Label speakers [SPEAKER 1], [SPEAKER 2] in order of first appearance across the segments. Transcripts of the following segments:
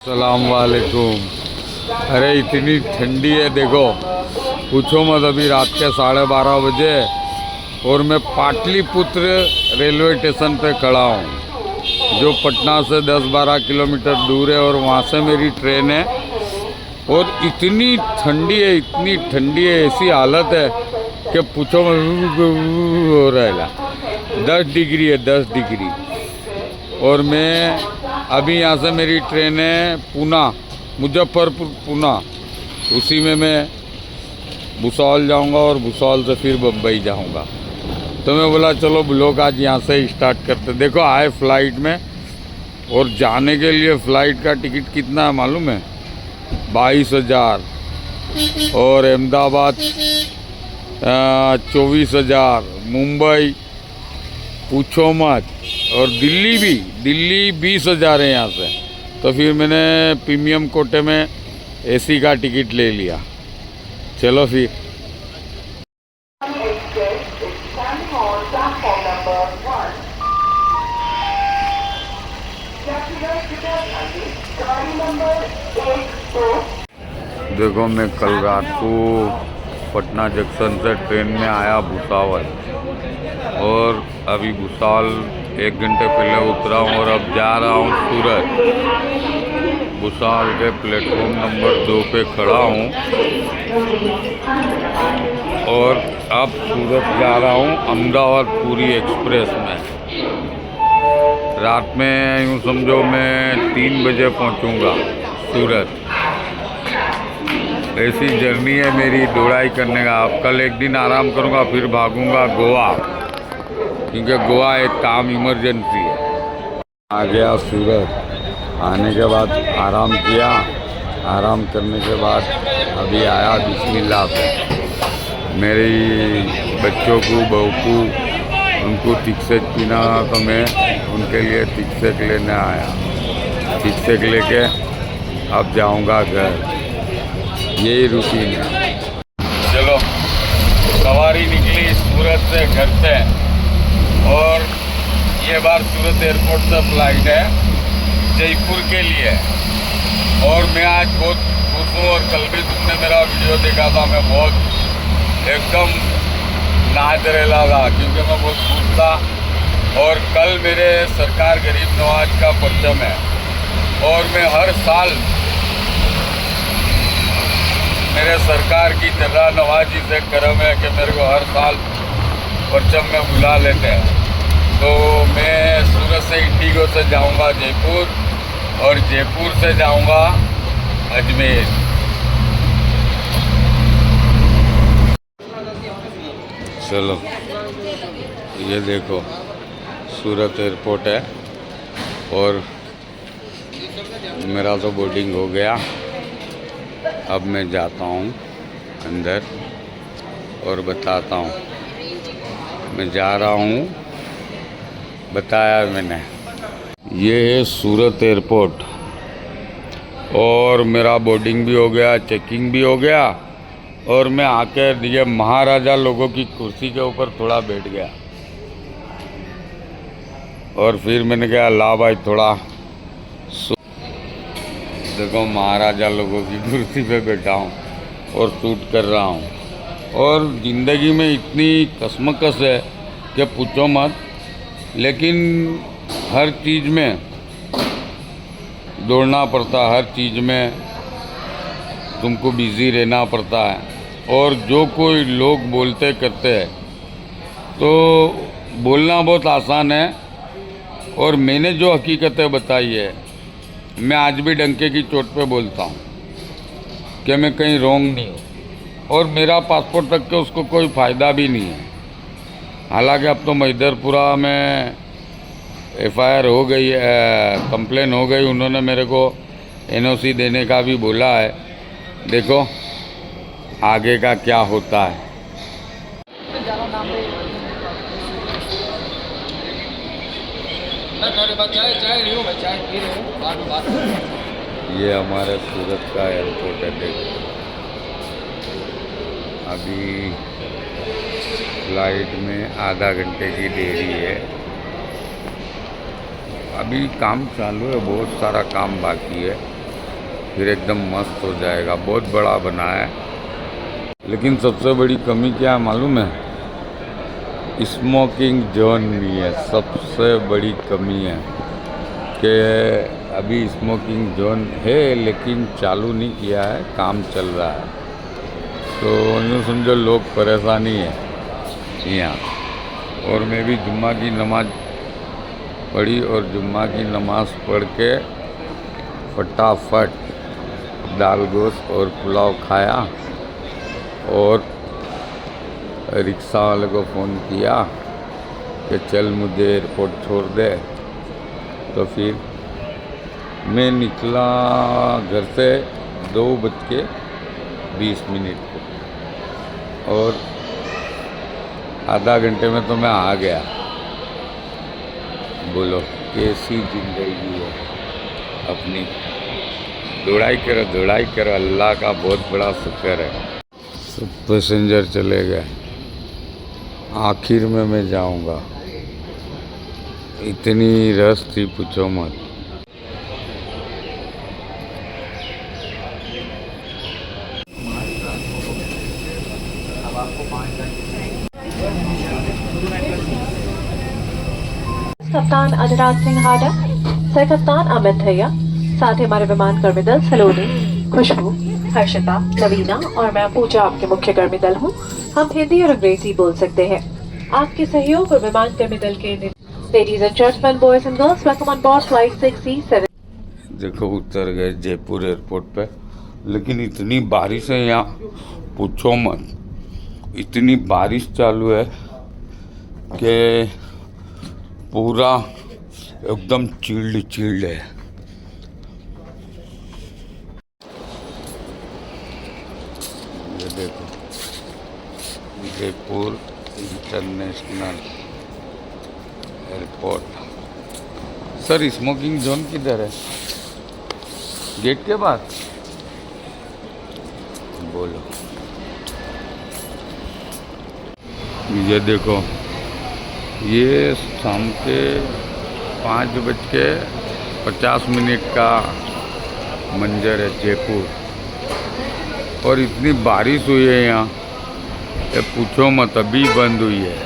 [SPEAKER 1] अस्सलाम वालेकुम। अरे इतनी ठंडी है देखो, पूछो मत। अभी रात के 12:30 बजे और मैं पाटलिपुत्र रेलवे स्टेशन पे खड़ा हूँ, जो पटना से 10-12 किलोमीटर दूर है, और वहाँ से मेरी ट्रेन है। और इतनी ठंडी है, इतनी ठंडी है, ऐसी हालत है कि पूछो मत, हो रहा है। 10 डिग्री है, 10 डिग्री। और मैं अभी यहाँ से मेरी ट्रेन है पूना, मुजफ्फरपुर पूना, उसी में मैं भुसावल जाऊँगा और भुसावल से फिर बम्बई जाऊँगा। तो मैं बोला चलो ब्लॉग आज यहाँ से स्टार्ट करते। देखो आए फ्लाइट में, और जाने के लिए फ़्लाइट का टिकट कितना है मालूम है? 22,000। और अहमदाबाद 24,000, मुंबई पूछो मत, और दिल्ली 20,000 है यहाँ से। तो फिर मैंने प्रीमियम कोटे में एसी का टिकट ले लिया। चलो फिर। देखो मैं कल रात को पटना जंक्शन से ट्रेन में आया भुसावल, और अभी भुसावल 1 घंटे पहले उतरा हूँ, और अब जा रहा हूँ सूरत। भुसावल के प्लेटफॉर्म नंबर 2 पे खड़ा हूँ, और अब सूरत जा रहा हूँ अहमदाबाद पूरी एक्सप्रेस में। रात में यूँ समझो मैं 3 बजे पहुँचूँगा सूरत। ऐसी जर्नी है मेरी दौड़ाई करने का। अब कल एक दिन आराम करूँगा, फिर भागूँगा गोवा, क्योंकि गोवा एक काम इमरजेंसी है। आ गया सूरत। आने के बाद आराम किया, आराम करने के बाद अभी आया बिस्मिल्लाह पे। मेरी बच्चों को, बहू को, उनको तिक्सेक पीना, तो मैं उनके लिए तिक्सेक लेने आया। तिक्सेक लेके अब जाऊंगा घर। यही रूटीन है। चलो सवारी निकली सूरत से, घर से, और ये बार सूरत एयरपोर्ट से फ्लाइट है जयपुर के लिए। और मैं आज बहुत खुश हूँ, और कल भी तुमने मेरा वीडियो देखा था, मैं बहुत एकदम नाच रहा था, क्योंकि मैं बहुत खुश था। और कल मेरे सरकार गरीब नवाज का परचम है, और मैं हर साल मेरे सरकार की जरा नवाजी से करम है कि मेरे को हर साल परचम में बुला लेते हैं। तो मैं सूरत से इंडिगो से जाऊंगा जयपुर, और जयपुर से जाऊंगा अजमेर। चलो ये देखो सूरत एयरपोर्ट है, और मेरा तो बोर्डिंग हो गया। अब मैं जाता हूँ अंदर और बताता हूँ मैं जा रहा हूँ। बताया मैंने। ये है सूरत एयरपोर्ट, और मेरा बोर्डिंग भी हो गया, चेकिंग भी हो गया, और मैं आकर ये महाराजा लोगों की कुर्सी के ऊपर थोड़ा बैठ गया। और फिर मैंने कहा ला भाई थोड़ा। देखो महाराजा लोगों की कुर्सी पे बैठा हूँ और शूट कर रहा हूँ। और ज़िंदगी में इतनी कसमकस है कि पूछो मत। लेकिन हर चीज़ में दौड़ना पड़ता, हर चीज़ में तुमको बिज़ी रहना पड़ता है। और जो कोई लोग बोलते करते हैं, तो बोलना बहुत आसान है, और मैंने जो हकीकतें बताई है, मैं आज भी डंके की चोट पे बोलता हूँ कि मैं कहीं रोंग नहीं हूँ, और मेरा पासपोर्ट रख के उसको कोई फ़ायदा भी नहीं है। हालांकि अब तो मैदरपुरा में एफआईआर हो गई है, कंप्लेन हो गई, उन्होंने मेरे को एनओसी देने का भी बोला है। देखो आगे का क्या होता है। ये हमारे सूरत का एयरपोर्ट है। देखो अभी फ्लाइट में आधा घंटे की देरी है। अभी काम चालू है, बहुत सारा काम बाकी है। फिर एकदम मस्त हो जाएगा। बहुत बड़ा बना है, लेकिन सबसे बड़ी कमी क्या है मालूम है? स्मोकिंग जोन नहीं है। सबसे बड़ी कमी है कि अभी स्मोकिंग जोन है लेकिन चालू नहीं किया है, काम चल रहा है। तो यूँ समझो लोग परेशानी है यहाँ। और मैं भी जुम्मा की नमाज पढ़ी और जुम्मा की नमाज पढ़ के फटाफट दाल गोश्त और पुलाव खाया और रिक्शा वाले को फ़ोन किया कि चल मुझे एयरपोर्ट छोड़ दे। तो फिर मैं निकला घर से 2:20 को और आधा घंटे में तो मैं आ गया। बोलो कैसी जिंदगी है अपनी। दौड़ाई करो, अल्लाह का बहुत बड़ा शुक्र है। सब पैसेंजर चले गए, आखिर में मैं जाऊंगा। इतनी रस थी पूछो मत।
[SPEAKER 2] कप्तान अनुराग सिंह हाडा, सर कप्तान अमित भैया, साथ ही हमारे विमान कर्मी दल सलोनी, खुशबू, हर्षिता, नवीना और मैं पूजा आपके मुख्य कर्मी दल हूँ। हम हिंदी और अंग्रेजी बोल सकते हैं। आपके सहयोग और विमान कर्मी दल के ladies and gentleman, boys and girls, welcome on board flight 6C7।
[SPEAKER 1] देखो उतर गए जयपुर एयरपोर्ट पे, लेकिन इतनी बारिश है यहाँ पूछो मत। इतनी बारिश चालू है कि पूरा एकदम चिल्ड है। ये देखो Jaipur international airport. Sir smoking zone किधर है? गेट के पास? बोलो। ये देखो, ये शाम के 5:50 का मंजर है जयपुर। और इतनी बारिश हुई है यहाँ, ये पूछो मत, अभी बंद हुई है।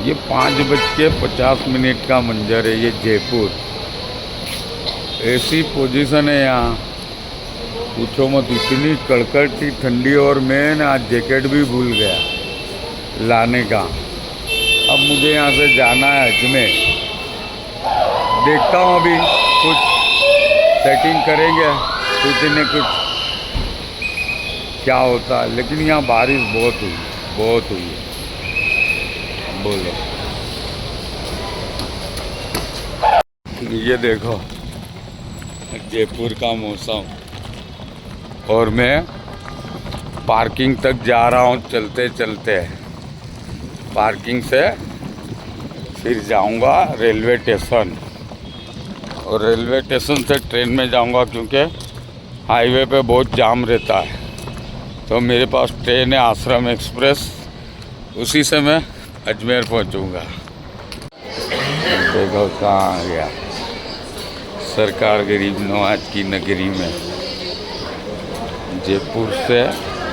[SPEAKER 1] ये 5:50 का मंजर है, ये जयपुर। ऐसी पोजीशन है यहाँ पूछो मत। इतनी कड़कड़ी ठंडी, और मैं ना आज जैकेट भी भूल गया लाने का। अब मुझे यहाँ से जाना है अजमेर। देखता हूँ अभी कुछ सेटिंग करेंगे, कुछ न कुछ क्या होता है। लेकिन यहाँ बारिश बहुत हुई है। बोलो। ये देखो जयपुर का मौसम, और मैं पार्किंग तक जा रहा हूँ चलते चलते। पार्किंग से फिर जाऊँगा रेलवे स्टेशन, और रेलवे स्टेशन से ट्रेन में जाऊँगा क्योंकि हाईवे पे बहुत जाम रहता है। तो मेरे पास ट्रेन है आश्रम एक्सप्रेस, उसी से मैं अजमेर पहुँचूँगा। देखो कहाँ आ गया, सरकार गरीब नवाज की नगरी में। जयपुर से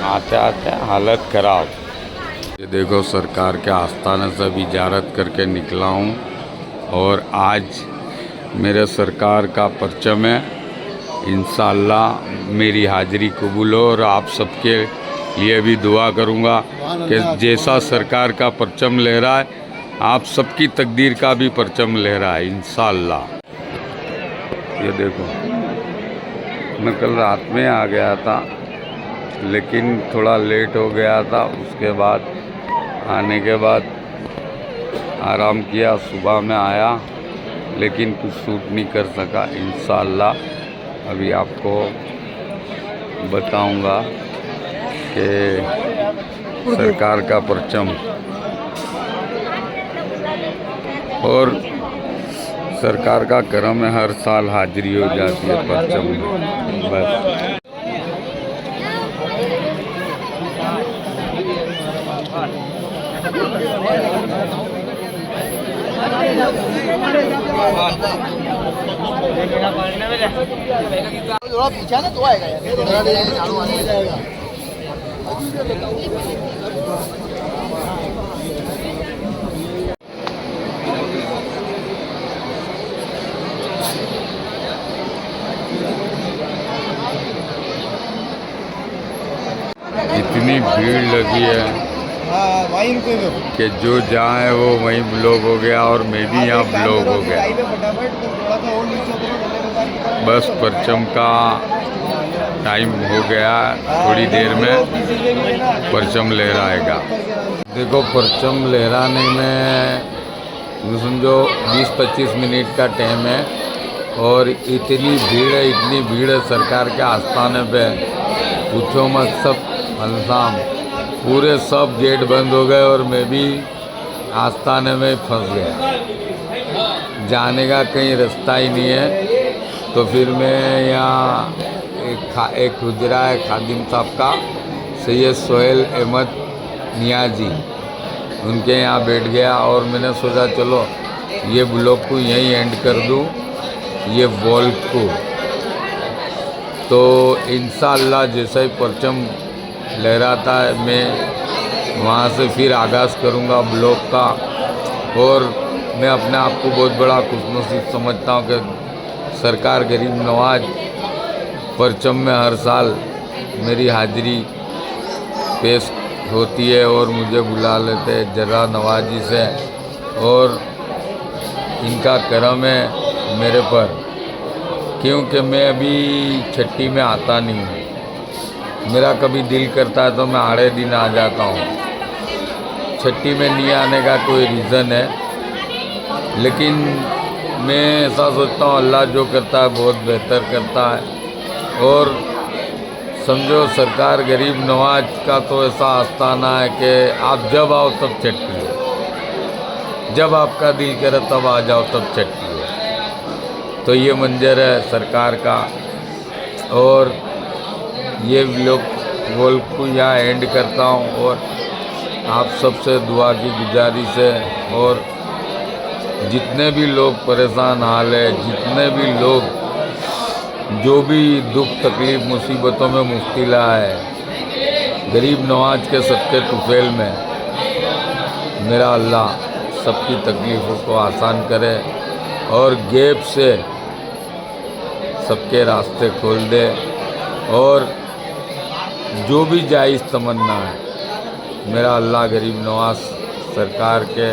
[SPEAKER 1] आते आते हालत ख़राब। ये देखो सरकार के आस्थाने से भी इजारत करके निकला हूँ, और आज मेरे सरकार का परचम है। इंशाअल्लाह मेरी हाज़िरी कबूल हो, और आप सबके लिए भी दुआ करूँगा कि जैसा सरकार का परचम ले रहा है, आप सबकी तकदीर का भी परचम ले रहा है इंशाअल्लाह। ये देखो, मैं कल रात में आ गया था, लेकिन थोड़ा लेट हो गया था। उसके बाद आने के बाद आराम किया, सुबह में आया, लेकिन कुछ शूट नहीं कर सका। इंशाअल्लाह अभी आपको बताऊंगा कि सरकार का परचम, और सरकार का करम है, हर साल हाजिरी हो जाती है परचम में। बस
[SPEAKER 3] थोड़ा पीछा ना तो आएगा यार, थोड़ा देर चालू आने जाएगा।
[SPEAKER 1] इतनी भीड़ लगी है
[SPEAKER 3] हाँ वहीं रुके हुए
[SPEAKER 1] कि जो जाए वो वहीं ब्लॉक हो गया और मैं भी यहाँ ब्लॉक हो गया।
[SPEAKER 3] फटाफट थोड़ा सा और नीचे उतरो, बल्ले बाजार की तरफ।
[SPEAKER 1] बस परचम का टाइम हो गया, थोड़ी देर में परचम लहराएगा। देखो परचम लहराने में यूँ समझो 20-25 मिनट का टाइम है और इतनी भीड़ है सरकार के आस्थाने पे, पूछो मत। सब हलसाम पूरे सब गेट बंद हो गए और मैं भी आस्थाने में फंस गया, जाने का कहीं रास्ता ही नहीं है। तो फिर मैं यहाँ एक गुजरा है खादिम साहब का, सैयद सोहेल अहमद नियाजी, उनके यहाँ बैठ गया और मैंने सोचा चलो ये ब्लॉग को यहीं एंड कर दूँ, ये वॉल को। तो इंशाअल्लाह जैसा ही परचम लहराता है मैं वहाँ से फिर आगाज़ करूँगा ब्लॉग का। और मैं अपने आप को बहुत बड़ा खुशनसीब समझता हूँ कि सरकार गरीब नवाज परचम में हर साल मेरी हाजिरी पेश होती है और मुझे बुला लेते हैं जरा नवाजी से, और इनका करम है मेरे पर, क्योंकि मैं अभी छठी में आता नहीं हूँ। मेरा कभी दिल करता है तो मैं आड़े दिन आ जाता हूँ, छठी में नहीं आने का कोई रीज़न है। लेकिन मैं ऐसा सोचता हूँ अल्लाह जो करता है बहुत बेहतर करता है। और समझो सरकार गरीब नवाज का तो ऐसा आस्थाना है कि आप जब आओ तब छठी है, जब आपका दिल करे तब आ जाओ तब छठी है। तो ये मंजर है सरकार का। और ये व्लॉग को यहाँ एंड करता हूँ और आप सबसे दुआ की गुजारिश है। और जितने भी लोग परेशान हाल है, जितने भी लोग जो भी दुख तकलीफ़ मुसीबतों में मुब्तला है, गरीब नवाज के सदके तुफैल में मेरा अल्लाह सबकी तकलीफ़ों को आसान करे और गैब से सबके रास्ते खोल दे। और जो भी जायज़ तमन्ना है मेरा अल्लाह गरीब नवाज सरकार के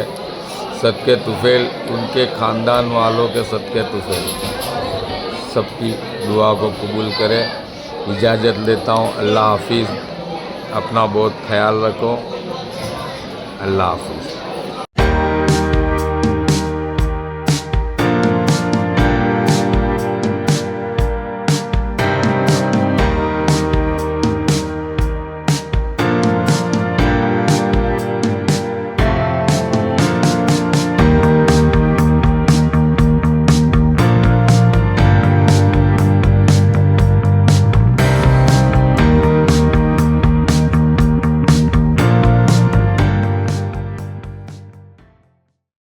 [SPEAKER 1] सदके तुफैल, उनके ख़ानदान वालों के सदके तुफैल सबकी दुआ को कबूल करे। इजाज़त लेता हूँ, अल्लाह हाफिज़। अपना बहुत ख्याल रखो, अल्लाह हाफिज़।